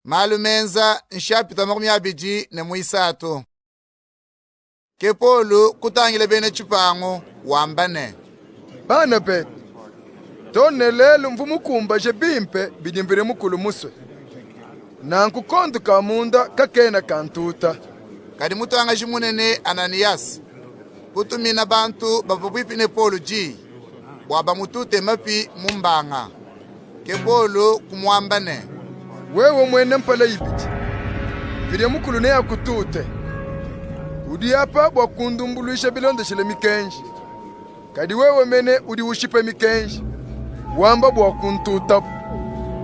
Malumenza nshapita makumi abiji ne muisatu. Ke Polu kutangile bene chupangu wambane. Bana pete. Tone lelo mvumukumba je bimpe bidimbire mukulu muswe. Nanku kondu kamunda kakena kantuta. Kadi mutu anga jimunene Ananias. Kutumina bantu babubipine Polu ji. Waba mutute mapi mumbanga. Ke Polu kumwambane. Wewe mwene mpala ibiti. Vile mukulu ne akutute. Udi hapa bwakundumbuluisha bilonde shile mikenji. Kadi wewe mene udi ushipe mikenji. Wamba bwakuntuta.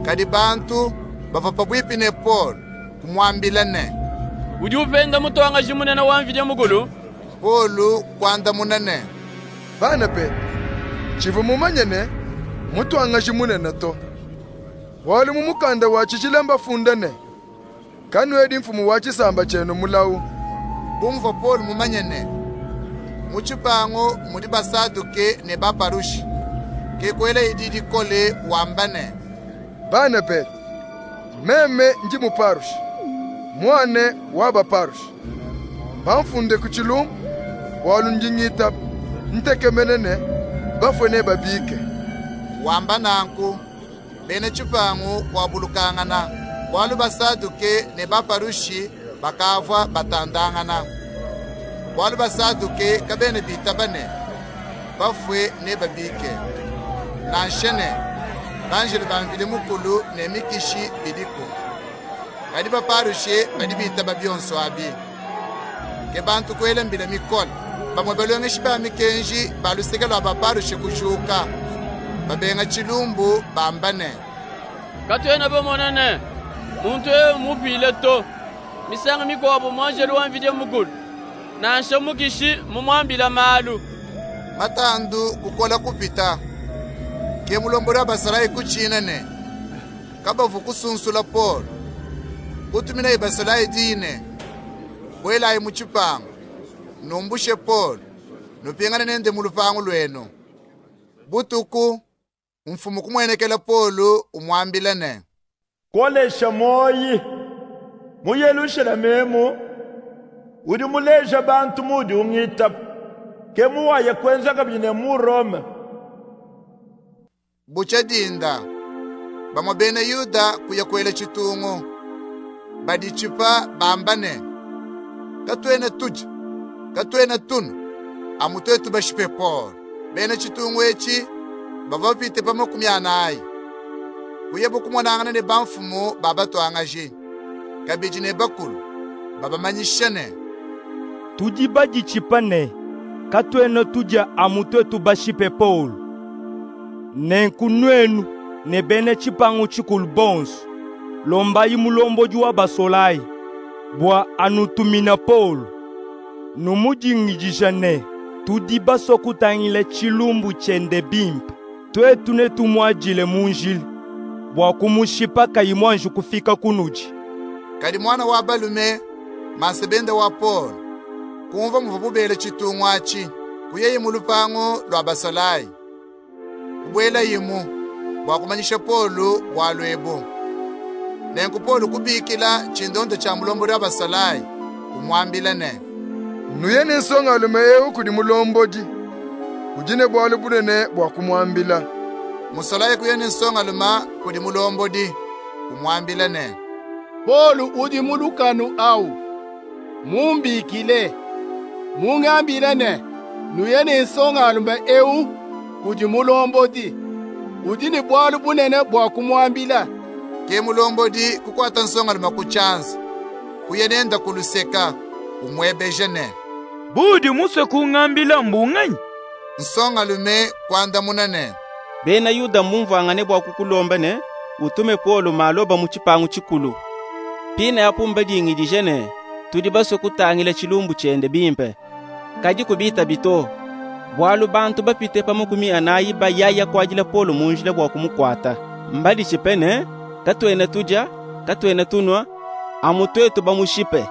Kadi bantu bapapabwipine Polu kumwambilane. Udi uvenda mutu anga jimunene wamvide mugulu? Polu kwanda munene. Bana pe. Chivu mumanyene mutu anga jimunene to. Wali mumukanda wachi chilemba fundane. Kanu edi mfumu wachi samba cheno mulau. Bumva Polu mumanyene. Muchipango mudi basaduke ne baparushi. Ke kwele ididi kole wambane. Bana pe. Meme nji muparushi. Mwane waba parushi. Bamfunde kuchilum. Walu njingita. Nteke menene. Bafone babike. Wambananku. Bene chupangu wabulukangana. Walu basaduke ne baparushi bakavwa batandangana. Walu basaduke kabene bitabane. Bafwe ne babike. Nanshene. Banjele banvile mukulu ne mikishi bidiko. Kadi baparushi kadi bitaba byonso abi. Ke bantu kwele mbile mikol. Bamwebelwe ngishiba mikenji balusekelo baparushi kushuka. Babenga chilumbu bambane. Katwena bomonene. Muntu mupile to. Misanga mikobo mwanjelu wamvide mugulu. Nansha mukishi mumwambila malu. Matandu kukola kupita. Ke mulombora basarai kuchinene. Kabavu kusunsula Polu. Kutumina ibasarai dine. Wela imuchipangu. Numbushe Polu. Nupingane nende mulupangu lwenu. Butuku. Mfumu kumwenekela Polu umwambilane. Kolesha moyi. Muyelushela memu. Udi muleja bantu mudi ungita. Ke muwaye kwenza kabine mu Rome. Bucha dinda. Bamwabene Yuda kuya kwele chitungu. Badi chipa bambane. Katwene tuja. Katwene tunu. Amutwetu bashipe Polu. Bene chitungu echi. Bavapite pamokumyanayi. Kuyebu kumwanangana ne bamfumu baba tuangaji. Kabiji ne bakulu. Baba manyishane. Tuji baji chipane. Katwene tuja amutwetu bashipe Polu. Nenkunwenu ne bene chipangu chikulu bonsu. Lomba imulombo juwa basolai. Bwa anutumina Polu. Numujingijishane. Tudi basokutangile chilumbu chende bimpe. Twetune tumwajile munjili. Bwa kumushipa kayimwanju kufika kunuji. Kadi mwana wa balume. Masebende wa Polu. Kumva mvububele chitungu achi. Kuye imulupangu lwa basolai. Kubwela yimu. Bwa kumanyisha Polu walwebu. Nenku Polu kubikila chindondo cha mulombo lwa basolai. Kumwambilane. Nuyene nsonga lumeye kudi mulombodi. Ujine bwalu bunene bwa kumwambila. Musolai kuyene nsonga luma kudi mulombodi. Kumwambilane. Polu udi mulukanu au. Mumbikile. Mungambilane. Nuyene nsonga lume kudi mulombodi. Ujine bwalu bunene bwa kumwambila. Ke mulombodi kukwata nsonga luma kuchanza. Kuyenenda kuluseka. Umwebejene. Budi muswe kungambila mbunganyi. Nsonga lume kwanda munane. Bena Yuda mumvangane bwa kukulombane. Utume Polu maloba muchipangu chikulu. Pina yapumba dingidijene. Tudi baso kutangile chilumbu chende bimpe. Kaji kubita bito. Bwalu bantu bapite pamukumi anayi bayaya kwa ajila Polu munjile bwa kumukwata. Mbadi chipene. Katwene tuja. Katwene tunwa. Amutwetu bamushipe.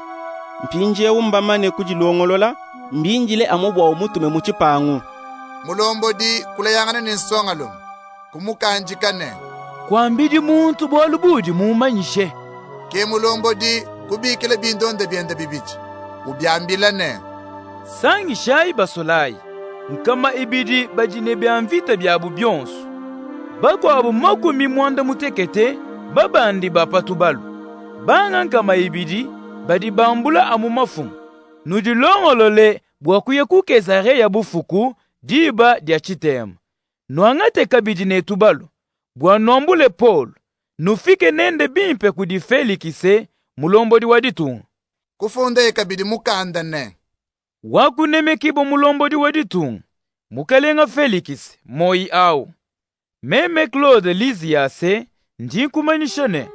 Mpinje umbamane kujilongolola. Mbinjile amubwa umutume muchipangu. Mulombodi kulayangane n'ensonga lumu. Kumukanjikane. Kwambidi muntu bwalu budi mumanyishe. ke mulombo di kubikile bindonde byende bibiji ubyambilane sangi shayi basolayi nkama ibidi bajine byamvita byabu byonso bagwabo makumi mwanda mutekete babandi bapatu balu banga nkama ibidi badi bambula amu mafumu nudilongolole bwakuye ku Kesareya bufuku diba dia chitema nwangate kabidi netu balu bwanombule Paulo nufike nende bimpe kudi Felikise mulombodi waditunga kufunde ikabidi mukandane wakunemekibo mulombodi waditunga mukalenga Felikise moi au meme Claude Lisiase njinkumanishane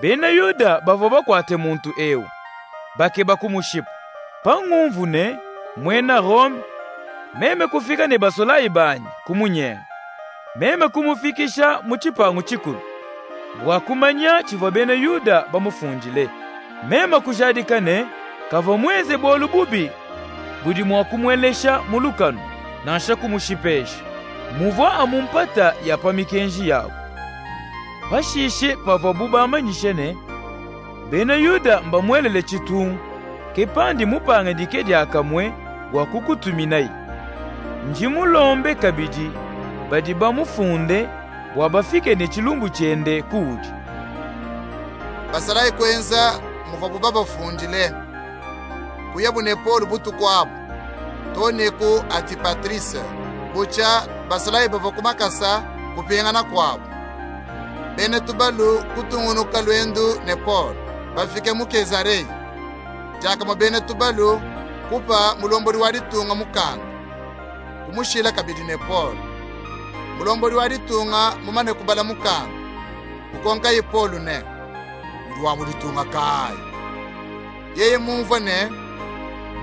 bena Yuda bavo bakwate muntu ewu bake bakumushipa pangumvune mwena Rome meme kufika ne basolayi banyi kumunyenga meme kumufikisha muchipangu chikulu bwakumanya chiva bene Yuda bamufunjile meme kujadikane kava mweze bolu bubi budi mwakumwelesha mulukanu nansha kumushipesha muva amumpata ya pamikenji yao bashishe pava buba amanyishene bene Yuda mbamwelele chitungu kepandi mupange dike diakamwe wakukutuminayi njimulombe kabidi badi bamufunde wabafike ne chilumbu chende kudi basalayi kwenza muva buba bafundile kuyabune Paulo butu kwabo toneku ati Patrice bucha basalayi bava kumakasa kupengana kwabo bene tubalu kutungunuka lwendu ne Paulo bafike mu Kesareya jaka mabene tubalu kupa mulombori waditunga mukanga kumushila kabidi ne Paulo mulombori waditunga mumane kubala mukanga kukonka ye Paulo ne uliwa muditunga kai yeye mumva ne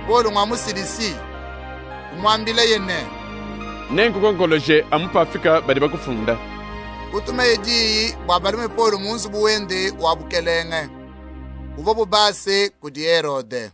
Paulo mwamusilisi kumwambila yene nenkukonkoloje amupafika badi bakufunda kutume yejiyi bwabalume Paulo munzu buwende wabukelenge uvo bubase kudi Herode